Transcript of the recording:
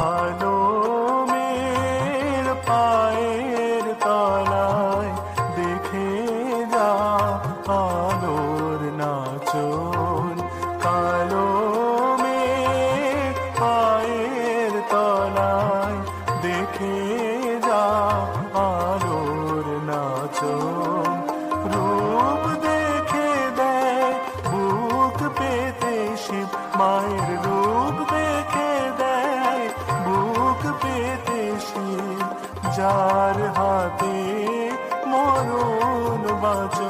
আলো মের পায়ের তলায় দেখে যা আলোর নাচন। কালো মের পায়ের তলায় দেখে যা আলোর নাচন। রূপ দেখে দেয় বুক পেতে শিব, মায়ের রূপ দেখে দেয় বুক পেতে শিব। যার হাতে মরণ বাঁচন।